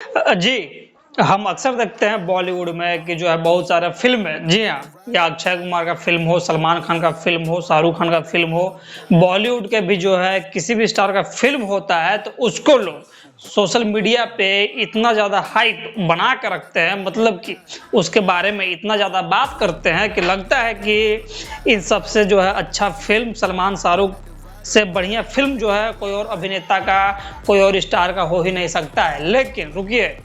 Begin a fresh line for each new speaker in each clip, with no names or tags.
जी, हम अक्सर देखते हैं बॉलीवुड में कि जो है बहुत सारा फ़िल्म है। जी हाँ, या अक्षय कुमार का फ़िल्म हो, सलमान खान का फ़िल्म हो, शाहरुख खान का फ़िल्म हो, बॉलीवुड के भी जो है किसी भी स्टार का फ़िल्म होता है तो उसको लोग सोशल मीडिया पे इतना ज़्यादा हाइप बना के रखते हैं, मतलब कि उसके बारे में इतना ज़्यादा बात करते हैं कि लगता है कि इन सबसे जो है अच्छा फ़िल्म सलमान, शाहरुख से बढ़िया फ़िल्म जो है कोई और अभिनेता का, कोई और स्टार का हो ही नहीं सकता है। लेकिन रुकिए,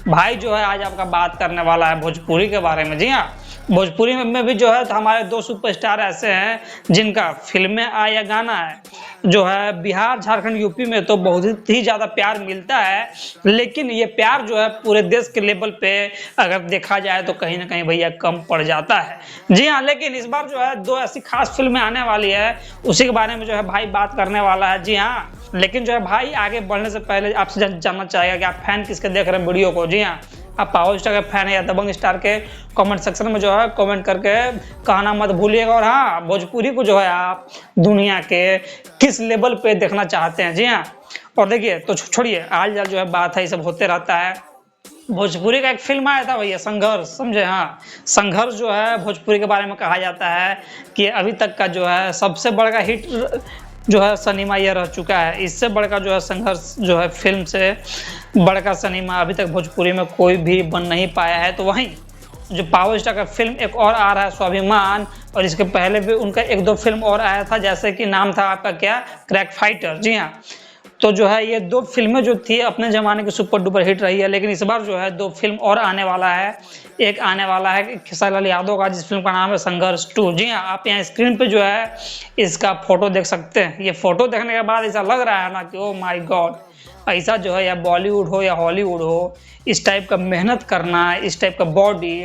भाई जो है आज आपका बात करने वाला है भोजपुरी के बारे में। जी हाँ, भोजपुरी में भी जो है तो हमारे 2 सुपरस्टार ऐसे हैं जिनका फ़िल्में आए या गाना है, जो है बिहार, झारखंड, यूपी में तो बहुत ही ज़्यादा प्यार मिलता है। लेकिन ये प्यार जो है पूरे देश के लेवल पे अगर देखा जाए तो कहीं न कहीं भैया कम पड़ जाता है। जी हाँ, लेकिन इस बार जो है 2 ऐसी ख़ास फ़िल्में आने वाली है, उसी के बारे में जो है भाई बात करने वाला है। जी हाँ, लेकिन जो है भाई आगे बढ़ने से पहले आपसे जानना चाहेगा कि आप फैन किसके देख रहे हैं वीडियो को? जी हाँ, आप पावर स्टार के फैन हैं या दबंग स्टार के? कमेंट सेक्शन में जो है कमेंट करके कहना मत भूलिएगा। और हाँ, भोजपुरी को जो है आप दुनिया के किस लेवल पे देखना चाहते हैं? जी हाँ, और देखिए तो छोड़िए, आज जो है बात है, ये सब होते रहता है। भोजपुरी का एक फ़िल्म आया था भैया संघर्ष, समझे? हाँ, संघर्ष जो है भोजपुरी के बारे में कहा जाता है कि अभी तक का जो है सबसे बड़ा हिट जो है सिनेमा ये रह चुका है। इससे बढ़कर जो है संघर्ष जो है फ़िल्म से बढ़कर सिनेमा अभी तक भोजपुरी में कोई भी बन नहीं पाया है। तो वहीं जो पावर स्टार का फ़िल्म एक और आ रहा है स्वाभिमान, और इसके पहले भी उनका 1-2 फ़िल्म और आया था, जैसे कि नाम था आपका क्या? Crack fighter. जी हाँ, तो जो है ये 2 फ़िल्में जो थी अपने ज़माने की सुपर डुपर हिट रही है। लेकिन इस बार जो है 2 फ़िल्म और आने वाला है। एक आने वाला है खेसारी लाल यादव का, जिस फ़िल्म का नाम है संघर्ष 2। जी हाँ, आप यहाँ स्क्रीन पे जो है इसका फ़ोटो देख सकते हैं। ये फ़ोटो देखने के बाद ऐसा लग रहा है ना कि ओह माय गॉड! ऐसा जो है या बॉलीवुड हो या हॉलीवुड हो, इस टाइप का मेहनत करना, इस टाइप का बॉडी,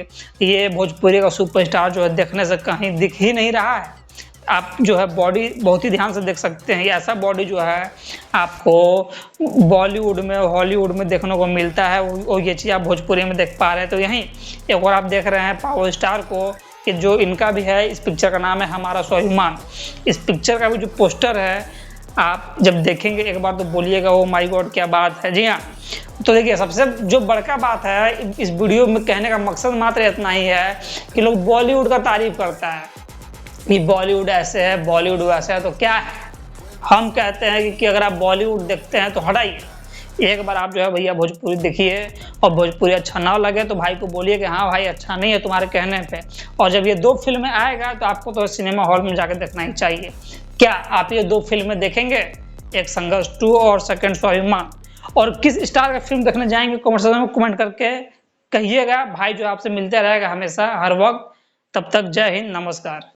ये भोजपुरी का सुपरस्टार जो है देखने से कहीं दिख ही नहीं रहा है। आप जो है बॉडी बहुत ही ध्यान से देख सकते हैं, ये ऐसा बॉडी जो है आपको बॉलीवुड में, हॉलीवुड में देखने को मिलता है, वो ये चीज़ आप भोजपुरी में देख पा रहे हैं। तो यहीं एक और आप देख रहे हैं पावर स्टार को कि जो इनका भी है, इस पिक्चर का नाम है हमारा स्वाभिमान। इस पिक्चर का भी जो पोस्टर है, आप जब देखेंगे एक बार तो बोलिएगा ओह माय गॉड क्या बात है। जी हाँ, तो देखिए सबसे जो बड़का बात है इस वीडियो में कहने का मकसद मात्र इतना ही है कि लोग बॉलीवुड का तारीफ़ करता है कि बॉलीवुड ऐसे है, बॉलीवुड वैसे है। तो क्या है, हम कहते हैं कि अगर आप बॉलीवुड देखते हैं तो हटाइए, एक बार आप जो है भैया भोजपुरी देखिए, और भोजपुरी अच्छा ना लगे तो भाई को बोलिए कि हाँ भाई अच्छा नहीं है तुम्हारे कहने पे। और जब ये 2 फ़िल्में आएगा तो आपको तो सिनेमा हॉल में जाकर देखना ही चाहिए। क्या आप ये 2 फ़िल्में देखेंगे? एक संघर्ष 2 और सेकंड स्वाभिमान। और किस स्टार का फ़िल्म देखने जाएँगे कमेंट सेक्शन में कमेंट करके कहिएगा। भाई जो आपसे मिलते रहेगा हमेशा हर वक़्त। तब तक जय हिंद, नमस्कार।